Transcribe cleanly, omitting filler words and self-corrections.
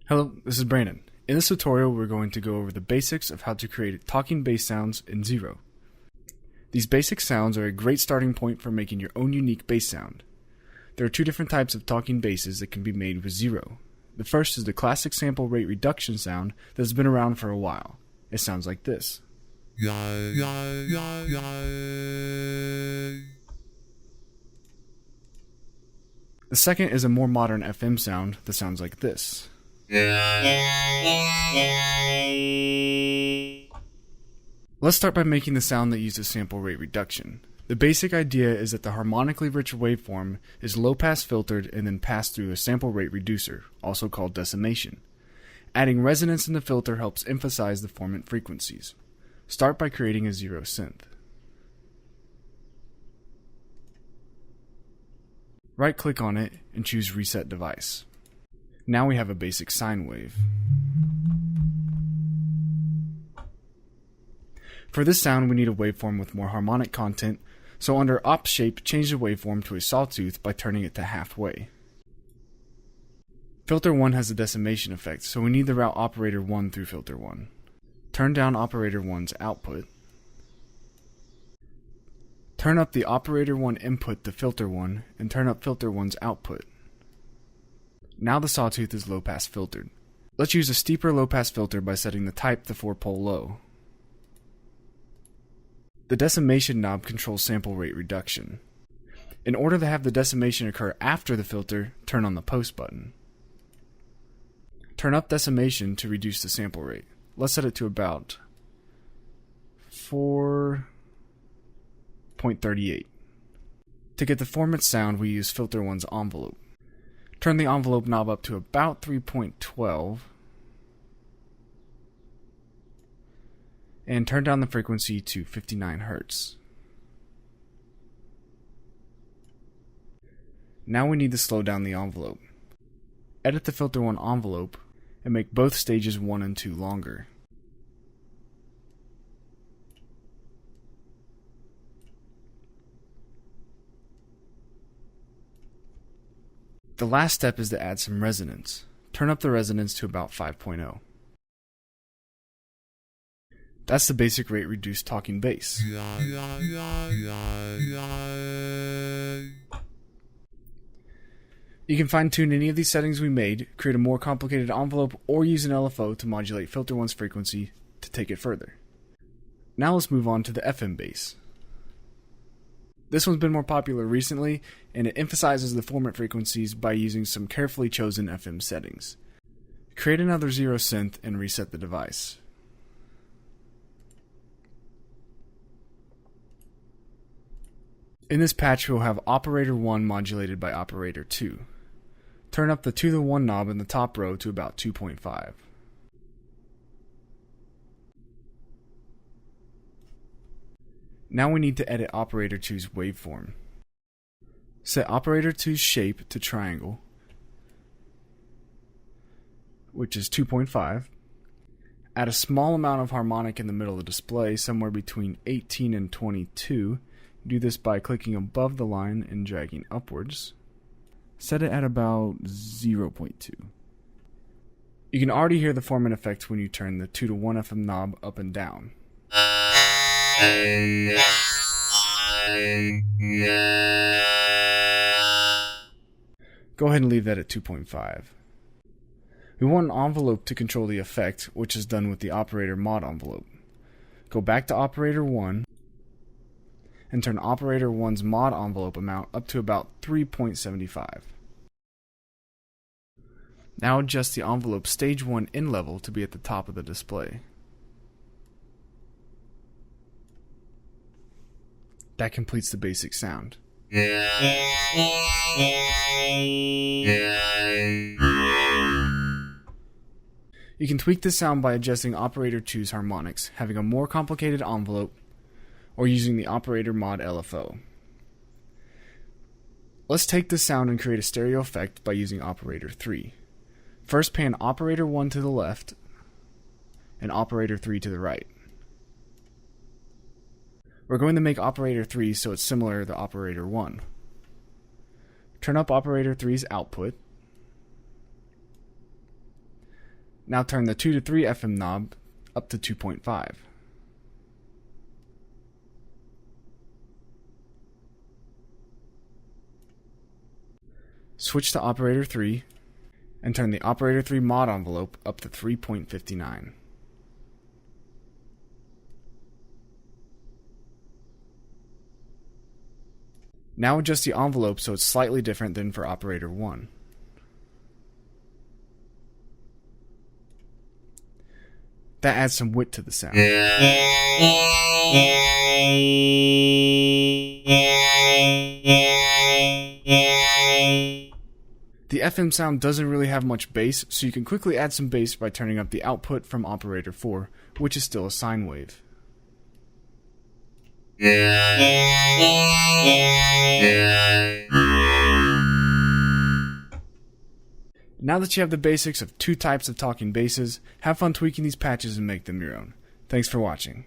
Hello, this is Brandon. In this tutorial, we're going to go over the basics of how to create talking bass sounds in Zero. These basic sounds are a great starting point for making your own unique bass sound. There are two different types of talking basses that can be made with Zero. The first is the classic sample rate reduction sound that has been around for a while. It sounds like this. The second is a more modern FM sound that sounds like this. Let's start by making the sound that uses sample rate reduction. The basic idea is that the harmonically rich waveform is low-pass filtered and then passed through a sample rate reducer, also called decimation. Adding resonance in the filter helps emphasize the formant frequencies. Start by creating a Zero synth. Right-click on it and choose Reset Device. Now we have a basic sine wave. For this sound, we need a waveform with more harmonic content, so under Op Shape, change the waveform to a sawtooth by turning it to halfway. Filter 1 has a decimation effect, so we need to route operator 1 through filter 1. Turn down operator 1's output. Turn up the operator 1 input to filter 1, and turn up filter 1's output. Now the sawtooth is low-pass filtered. Let's use a steeper low-pass filter by setting the type to 4-pole low. The decimation knob controls sample rate reduction. In order to have the decimation occur after the filter, turn on the post button. Turn up decimation to reduce the sample rate. Let's set it to about 4.38. To get the formant sound, we use filter 1's envelope. Turn the envelope knob up to about 3.12 and turn down the frequency to 59 Hz. Now we need to slow down the envelope. Edit the filter 1 envelope and make both stages 1 and 2 longer. The last step is to add some resonance. Turn up the resonance to about 5.0. That's the basic rate reduced talking bass. You can fine tune any of these settings we made, create a more complicated envelope, or use an LFO to modulate filter 1's frequency to take it further. Now let's move on to the FM bass. This one's been more popular recently, and it emphasizes the formant frequencies by using some carefully chosen FM settings. Create another Zero synth and reset the device. In this patch, we'll have operator 1 modulated by operator 2. Turn up the 2-to-1 knob in the top row to about 2.5. Now we need to edit operator 2's waveform. Set operator 2's shape to triangle, which is 2.5. Add a small amount of harmonic in the middle of the display, somewhere between 18 and 22. Do this by clicking above the line and dragging upwards. Set it at about 0.2. You can already hear the formant effect when you turn the 2-to-1 FM knob up and down. Go ahead and leave that at 2.5. We want an envelope to control the effect, which is done with the operator mod envelope. Go back to operator 1 and turn operator 1's mod envelope amount up to about 3.75. Now adjust the envelope stage 1 in level to be at the top of the display. That completes the basic sound. You can tweak this sound by adjusting operator 2's harmonics, having a more complicated envelope, or using the operator mod LFO. Let's take this sound and create a stereo effect by using operator 3. First pan operator 1 to the left and operator 3 to the right. We're going to make operator 3 so it's similar to operator 1. Turn up operator 3's output Now turn the 2 to 3 FM knob up to 2.5. Switch to operator 3 and turn the operator 3 mod envelope up to 3.59. Now adjust the envelope so it's slightly different than for operator 1. That adds some width to the sound. The FM sound doesn't really have much bass, so you can quickly add some bass by turning up the output from operator 4, which is still a sine wave. Now that you have the basics of two types of talking basses, have fun tweaking these patches and make them your own. Thanks for watching.